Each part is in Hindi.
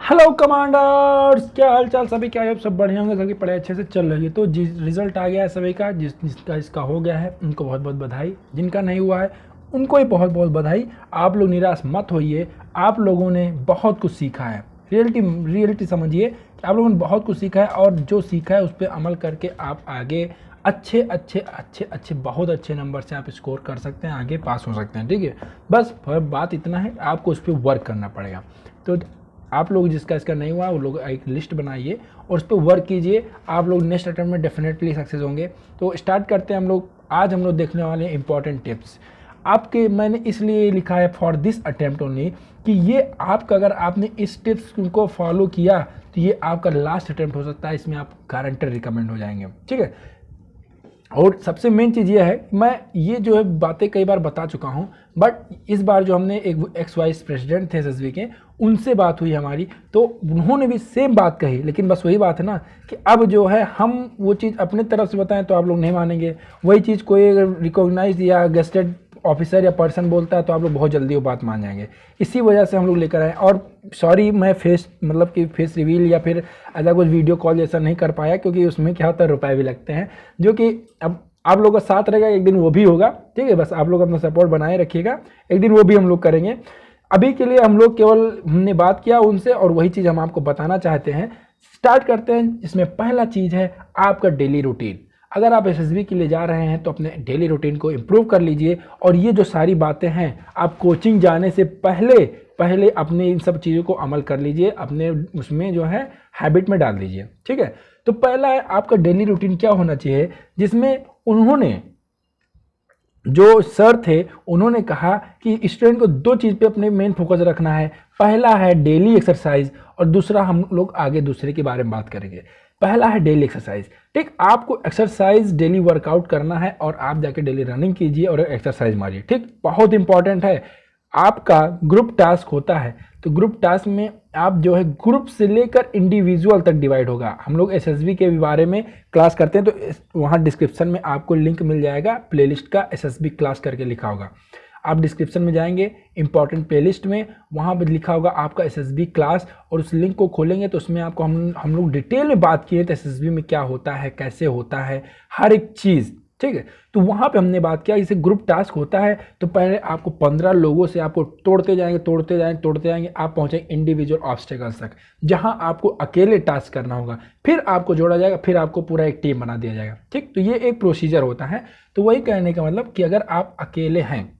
हेलो कमांडर्स, क्या हाल चाल सभी? क्या आप सब बढ़िया होंगे? सबकी पढ़ाई अच्छे से चल रही है। तो जिस रिजल्ट आ गया है सभी का, जिसका इसका हो गया है उनको बहुत बहुत बधाई। जिनका नहीं हुआ है उनको ही बहुत बहुत बधाई। आप लोग निराश मत होइए, आप लोगों ने बहुत कुछ सीखा है। रियलिटी समझिए कि आप लोगों ने बहुत कुछ सीखा है और जो सीखा है उस पर अमल करके आप आगे अच्छे अच्छे अच्छे अच्छे बहुत अच्छे नंबर से आप स्कोर कर सकते हैं, आगे पास हो सकते हैं। ठीक है, बस बात इतना है, आपको उस पर वर्क करना पड़ेगा। तो आप लोग जिसका इसका नहीं हुआ वो लोग एक लिस्ट बनाइए और उस पर वर्क कीजिए। आप लोग नेक्स्ट अटेम्प्ट में डेफिनेटली सक्सेस होंगे। तो स्टार्ट करते हैं हम लोग। आज हम लोग देखने वाले हैं इंपॉर्टेंट टिप्स आपके। मैंने इसलिए लिखा है फॉर दिस अटेम्प्ट ओनली कि ये आपका, अगर आपने इस टिप्स को फॉलो किया तो ये आपका लास्ट अटेम्प्ट हो सकता है, इसमें आप गारंटेड रिकमेंड हो जाएंगे। ठीक है, और सबसे मेन चीज़ ये है, मैं ये जो है बातें कई बार बता चुका हूँ, बट इस बार जो हमने एक एक्स वाइस प्रेसिडेंट थे एसएसबी के, उनसे बात हुई हमारी, तो उन्होंने भी सेम बात कही। लेकिन बस वही बात है ना कि अब जो है हम वो चीज़ अपने तरफ से बताएं तो आप लोग नहीं मानेंगे। वही चीज़ कोई रिकॉग्नाइज या गेस्टेड ऑफिसर या पर्सन बोलता है तो आप लोग बहुत जल्दी वो बात मान जाएंगे। इसी वजह से हम लोग लेकर आए। और सॉरी, मैं फेस मतलब कि फेस रिवील या फिर ऐसा कुछ वीडियो कॉल जैसा नहीं कर पाया, क्योंकि उसमें क्या होता है रुपए भी लगते हैं, जो कि अब आप लोगों का साथ रहेगा, एक दिन वो भी होगा। ठीक है, बस आप लोग अपना सपोर्ट बनाए रखिएगा, एक दिन वो भी हम लोग करेंगे। अभी के लिए हम लोग केवल हमने बात किया उनसे और वही चीज़ हम आपको बताना चाहते हैं। स्टार्ट करते हैं। इसमें पहला चीज़ है आपका डेली रूटीन। अगर आप एसएसबी के लिए जा रहे हैं तो अपने डेली रूटीन को इम्प्रूव कर लीजिए। और ये जो सारी बातें हैं आप कोचिंग जाने से पहले पहले अपने इन सब चीज़ों को अमल कर लीजिए, अपने उसमें जो है हैबिट में डाल दीजिए। ठीक है, तो पहला है आपका डेली रूटीन क्या होना चाहिए, जिसमें उन्होंने जो सर थे उन्होंने कहा कि स्टूडेंट को दो चीज़ पे अपने मेन फोकस रखना है। पहला है डेली एक्सरसाइज और दूसरा, हम लोग आगे दूसरे के बारे में बात करेंगे। पहला है डेली एक्सरसाइज। ठीक, आपको एक्सरसाइज डेली वर्कआउट करना है और आप जाके डेली रनिंग कीजिए और एक्सरसाइज मारिए। ठीक, बहुत इंपॉर्टेंट है। आपका ग्रुप टास्क होता है, तो ग्रुप टास्क में आप जो है ग्रुप से लेकर इंडिविजुअल तक डिवाइड होगा। हम लोग एसएसबी के बारे में क्लास करते हैं, तो वहाँ डिस्क्रिप्शन में आपको लिंक मिल जाएगा, प्लेलिस्ट का एसएसबी क्लास करके लिखा होगा। आप डिस्क्रिप्शन में जाएंगे, इंपॉर्टेंट प्लेलिस्ट में, वहाँ पर लिखा होगा आपका एसएसबी क्लास, और उस लिंक को खोलेंगे तो उसमें आपको हम लोग डिटेल में बात किए थे एसएसबी में क्या होता है, कैसे होता है, हर एक चीज़। ठीक है, तो वहाँ पे हमने बात किया जैसे ग्रुप टास्क होता है तो पहले आपको 15 लोगों से आपको तोड़ते जाएंगे, आप पहुँचेंगे इंडिविजुअल ऑब्स्टेकल्स तक, जहाँ आपको अकेले टास्क करना होगा। फिर आपको जोड़ा जाएगा, फिर आपको पूरा एक टीम बना दिया जाएगा। ठीक, तो ये एक प्रोसीजर होता है। तो वही कहने का मतलब कि अगर आप अकेले हैं,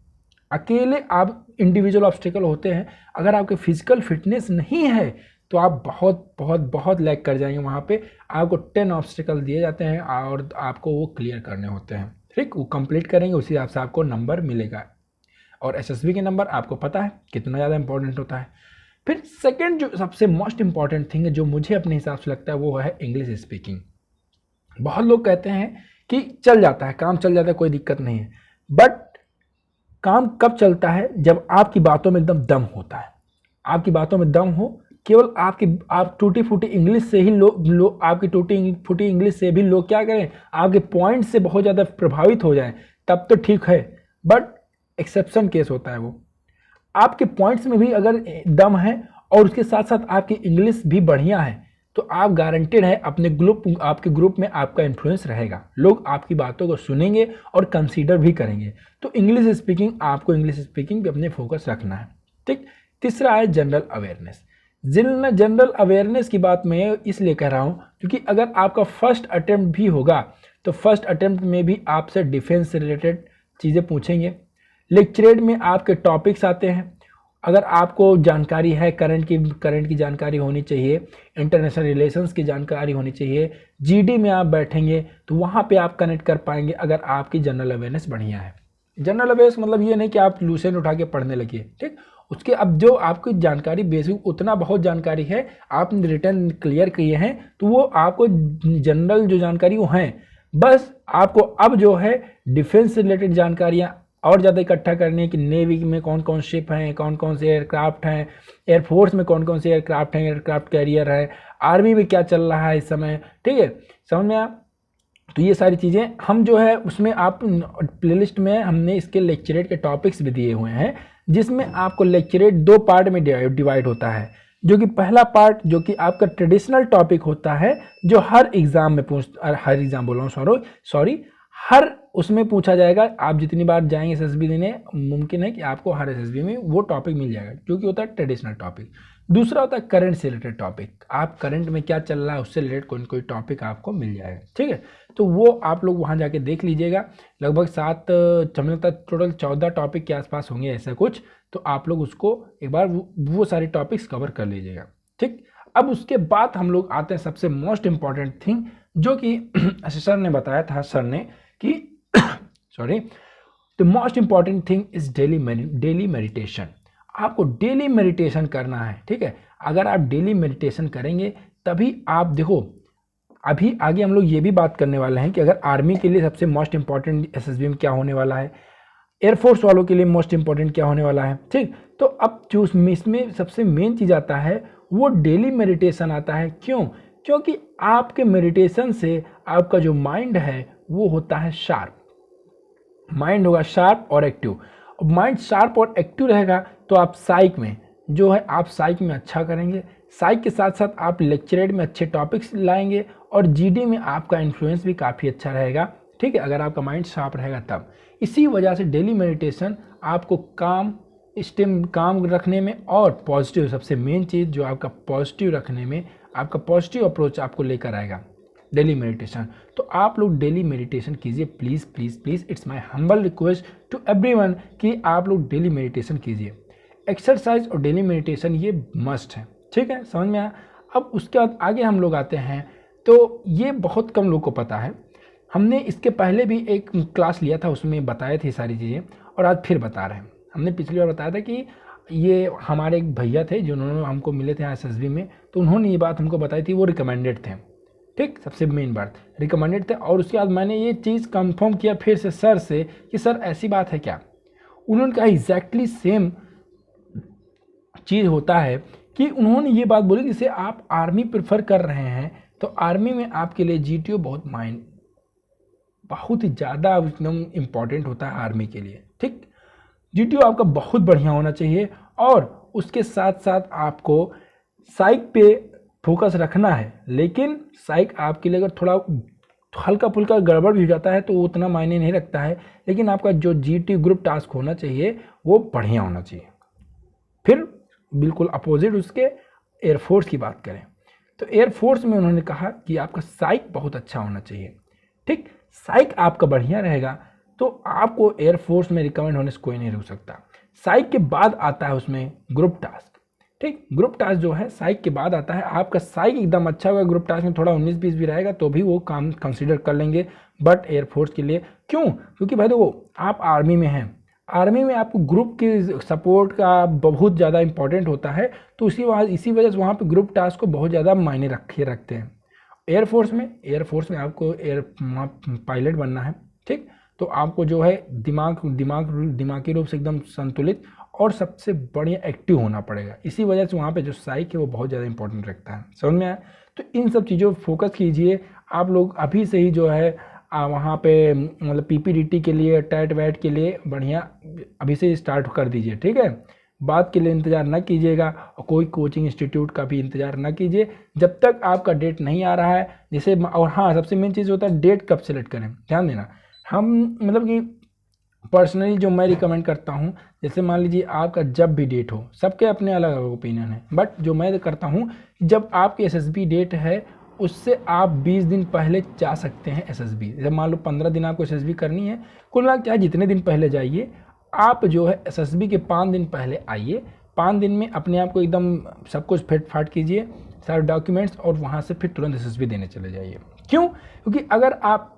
अकेले आप इंडिविजुअल ऑब्स्टेकल होते हैं, अगर आपके फिजिकल फिटनेस नहीं है तो आप बहुत बहुत बहुत लैग कर जाएंगे। वहाँ पे आपको 10 ऑब्स्टिकल दिए जाते हैं और आपको वो क्लियर करने होते हैं। ठीक, वो कंप्लीट करेंगे, उसी हिसाब से आपको नंबर मिलेगा। और एसएसबी के नंबर आपको पता है कितना ज़्यादा इंपॉर्टेंट होता है। फिर सेकंड जो सबसे मोस्ट इंपॉर्टेंट थिंग है, जो मुझे अपने हिसाब से लगता है, वो है इंग्लिश स्पीकिंग। बहुत लोग कहते हैं कि चल जाता है, काम चल जाता है, कोई दिक्कत नहीं है, बट काम कब चलता है? जब आपकी बातों में एकदम दम होता है। आपकी बातों में दम हो, केवल आप टूटी फूटी इंग्लिश से ही आपकी टूटी फूटी इंग्लिश से भी लोग क्या करें, आपके पॉइंट से बहुत ज़्यादा प्रभावित हो जाएं, तब तो ठीक है। बट एक्सेप्शन केस होता है वो। आपके पॉइंट्स में भी अगर दम है और उसके साथ साथ आपकी इंग्लिश भी बढ़िया है, तो आप गारंटेड है आपके ग्रुप में आपका इन्फ्लुएंस रहेगा। लोग आपकी बातों को सुनेंगे और कंसीडर भी करेंगे। तो इंग्लिश स्पीकिंग, आपको इंग्लिश स्पीकिंग पे अपने फोकस रखना है। ठीक, तीसरा है जनरल अवेयरनेस। जनरल अवेयरनेस की बात मैं इसलिए कह रहा हूँ क्योंकि अगर आपका फर्स्ट अटेम्प्ट भी होगा तो फर्स्ट अटेम्प्ट में भी आपसे डिफेंस से रिलेटेड चीज़ें पूछेंगे। लेक्चरेट में आपके टॉपिक्स आते हैं। अगर आपको जानकारी है, करंट की जानकारी होनी चाहिए, इंटरनेशनल रिलेशंस की जानकारी होनी चाहिए, जीडी में आप बैठेंगे तो वहाँ पे आप कनेक्ट कर पाएंगे अगर आपकी जनरल अवेयरनेस बढ़िया है। जनरल अवेयरनेस मतलब ये नहीं कि आप लूसेंट उठा के पढ़ने लगिए। ठीक, उसके अब जो आपकी जानकारी बेसिक उतना बहुत जानकारी है, आपने रिटर्न क्लियर किए हैं, तो वो आपको जनरल जो जानकारी वो हैं। बस आपको अब जो है डिफेंस से रिलेटेड जानकारियाँ और ज़्यादा इकट्ठा करनी है कि नेवी में कौन कौन शिप हैं, कौन कौन से एयरक्राफ्ट हैं, एयरफोर्स में कौन कौन से एयरक्राफ्ट हैं, एयरक्राफ्ट कैरियर है, आर्मी में क्या चल रहा है इस समय। ठीक है, समझ में आया? तो ये सारी चीज़ें हम जो है उसमें आप प्लेलिस्ट में हमने इसके लेक्चरेट के टॉपिक्स भी दिए हुए हैं, जिसमें आपको लेक्चरेट 2 पार्ट में डिवाइड होता है। जो कि पहला पार्ट जो कि आपका ट्रेडिशनल टॉपिक होता है, जो हर एग्जाम में हर एग्जाम बोल रहा हूँ, सॉरी हर उसमें पूछा जाएगा। आप जितनी बार जाएंगे एसएसबी देने, मुमकिन है कि आपको हर एसएसबी में वो टॉपिक मिल जाएगा, जो कि होता है ट्रेडिशनल टॉपिक। दूसरा होता है करंट से रिलेटेड टॉपिक, आप करंट में क्या चल रहा है उससे रिलेटेड कोई कोई टॉपिक आपको मिल जाएगा, ठीक है। तो वो आप लोग वहाँ जाके देख लीजिएगा। लगभग 7 तक टोटल 14 टॉपिक के आसपास होंगे ऐसा कुछ। तो आप लोग उसको एक बार वो सारे टॉपिक्स कवर कर लीजिएगा, ठीक। अब उसके बाद हम लोग आते हैं सबसे मोस्ट इम्पॉर्टेंट थिंग, जो कि सर ने बताया था, सर ने कि sorry, the most important thing is daily meditation. आपको डेली मेडिटेशन करना है, ठीक है। अगर आप डेली मेडिटेशन करेंगे तभी आप देखो, अभी आगे हम लोग ये भी बात करने वाले हैं कि अगर आर्मी के लिए सबसे मोस्ट इंपॉर्टेंट एसएसबी में क्या होने वाला है, एयरफोर्स वालों के लिए मोस्ट इंपॉर्टेंट क्या होने वाला है, ठीक। तो अब जो इसमें सबसे मेन चीज़ आता है वो डेली मेडिटेशन आता है। क्यों? क्योंकि आपके मेडिटेशन से आपका जो माइंड है वो होता है शार्प, माइंड होगा शार्प और एक्टिव। माइंड शार्प और एक्टिव रहेगा तो आप साइक में जो है, आप साइक में अच्छा करेंगे, साइक के साथ साथ आप लेक्चरेट में अच्छे टॉपिक्स लाएंगे और जीडी में आपका इन्फ्लुएंस भी काफ़ी अच्छा रहेगा, ठीक है, अगर आपका माइंड शार्प रहेगा तब। इसी वजह से डेली मेडिटेशन आपको काम रखने में और पॉजिटिव, सबसे मेन चीज़ जो आपका पॉजिटिव रखने में, आपका पॉजिटिव अप्रोच आपको लेकर आएगा डेली मेडिटेशन। तो आप लोग डेली मेडिटेशन कीजिए, please please please, it's my humble request to everyone कि आप लोग डेली मेडिटेशन कीजिए। एक्सरसाइज और डेली मेडिटेशन ये मस्ट है, ठीक है, समझ में आया। अब उसके बाद आगे हम लोग आते हैं, तो ये बहुत कम लोग को पता है। हमने इसके पहले भी एक क्लास लिया था, उसमें बताए थे सारी चीज़ें, और आज फिर बता रहे हैं। हमने पिछली बार बताया था कि ये हमारे एक भैया थे जिन्होंने हमको मिले थे एसएसबी में, तो उन्होंने ये बात हमको बताई थी, वो रिकमेंडेड थे, ठीक, सबसे मेन बात रिकमेंडेड थे। और उसके बाद मैंने ये चीज़ कंफर्म किया फिर से सर से कि सर ऐसी बात है क्या। उन्होंने कहा एग्जैक्टली सेम चीज़ होता है कि उन्होंने ये बात बोली, जैसे आप आर्मी प्रेफर कर रहे हैं तो आर्मी में आपके लिए जीटीओ बहुत ही ज़्यादा एकदम इम्पॉर्टेंट होता है आर्मी के लिए, ठीक। जीटीओ आपका बहुत बढ़िया होना चाहिए और उसके साथ साथ आपको साइक पे फोकस रखना है। लेकिन साइक आपके लिए अगर थोड़ा हल्का फुल्का गड़बड़ भी हो जाता है तो वो उतना मायने नहीं रखता है, लेकिन आपका जो जीटीओ ग्रुप टास्क होना चाहिए वो बढ़िया होना चाहिए। फिर बिल्कुल अपोजिट उसके एयरफोर्स की बात करें तो एयरफोर्स में उन्होंने कहा कि आपका साइक बहुत अच्छा होना चाहिए, ठीक। साइक आपका बढ़िया रहेगा तो आपको एयरफोर्स में रिकमेंड होने से कोई नहीं रुक सकता। साइक के बाद आता है उसमें ग्रुप टास्क, ठीक। ग्रुप टास्क जो है साइक के बाद आता है। आपका साइक एकदम अच्छा होगा, ग्रुप टास्क में थोड़ा 19-20 भी रहेगा तो भी वो काम कंसीडर कर लेंगे, बट एयरफोर्स के लिए क्यों? क्योंकि भाई देखो आप आर्मी में हैं, आर्मी में आपको ग्रुप के सपोर्ट का बहुत ज़्यादा इंपॉर्टेंट होता है, तो इसी वजह से वहाँ पे ग्रुप टास्क को बहुत ज़्यादा मायने रखते हैं। एयरफोर्स में आपको पायलट बनना है, ठीक। तो आपको जो है दिमागी रूप से एकदम संतुलित और सबसे बढ़िया एक्टिव होना पड़ेगा। इसी वजह से वहाँ पे जो साइक है वो बहुत ज़्यादा इंपॉर्टेंट रखता है, समझ में आया। तो इन सब चीज़ों पर फोकस कीजिए आप लोग अभी से ही, जो है वहाँ पे मतलब पीपीडीटी के लिए, टैट वैट के लिए बढ़िया अभी से स्टार्ट कर दीजिए, ठीक है। बात के लिए इंतज़ार ना कीजिएगा और कोई कोचिंग इंस्टीट्यूट का भी इंतज़ार ना कीजिए जब तक आपका डेट नहीं आ रहा है। जैसे और हाँ, सबसे मेन चीज़ होता है डेट कब सेलेक्ट करें, ध्यान देना। हम मतलब कि पर्सनली जो मैं रिकमेंड करता हूँ, जैसे मान लीजिए आपका जब भी डेट हो, सबके अपने अलग अलग ओपिनियन है, बट जो मैं करता हूँ जब आपकी एसएसबी डेट है उससे आप 20 दिन पहले जा सकते हैं एसएसबी। जब मान लो 15 दिन आपको एसएसबी करनी है, कुल मिला चाहे जितने दिन पहले जाइए, आप जो है एसएसबी के 5 दिन पहले आइए। 5 दिन में अपने आप को एकदम सब कुछ फिट फाट कीजिए, सारे डॉक्यूमेंट्स, और वहाँ से फिर तुरंत एसएसबी देने चले जाइए। क्यों? क्योंकि अगर आप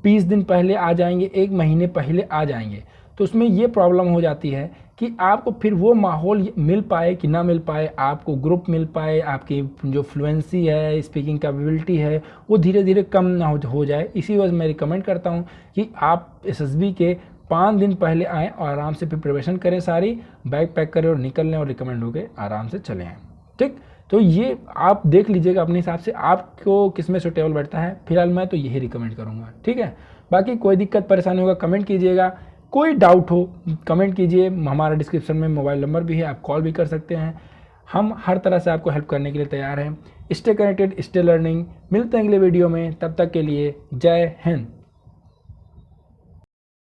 20 दिन पहले आ जाएंगे, 1 महीने पहले आ जाएंगे, तो उसमें ये प्रॉब्लम हो जाती है कि आपको फिर वो माहौल मिल पाए कि ना मिल पाए, आपको ग्रुप मिल पाए, आपकी जो फ्लुएंसी है, स्पीकिंग कैपेबिलिटी है, वो धीरे धीरे कम ना हो जाए। इसी वजह से मैं रिकमेंड करता हूँ कि आप एसएसबी के 5 दिन पहले आएँ और आराम से प्रिपरेशन करें, सारी बैग पैक करें और निकल लें और रिकमेंड हो गए आराम से चले आएँ, ठीक। तो ये आप देख लीजिएगा अपने हिसाब से आपको किस में सूटेबल बैठता है। फिलहाल मैं तो यही रिकमेंड करूँगा, ठीक है। बाकी कोई दिक्कत परेशानी होगा कमेंट कीजिएगा, कोई डाउट हो कमेंट कीजिए, हमारा डिस्क्रिप्शन में मोबाइल नंबर भी है, आप कॉल भी कर सकते हैं। हम हर तरह से आपको हेल्प करने के लिए तैयार हैं। Stay connected, stay learning. मिलते हैं अगले वीडियो में, तब तक के लिए जय हिंद।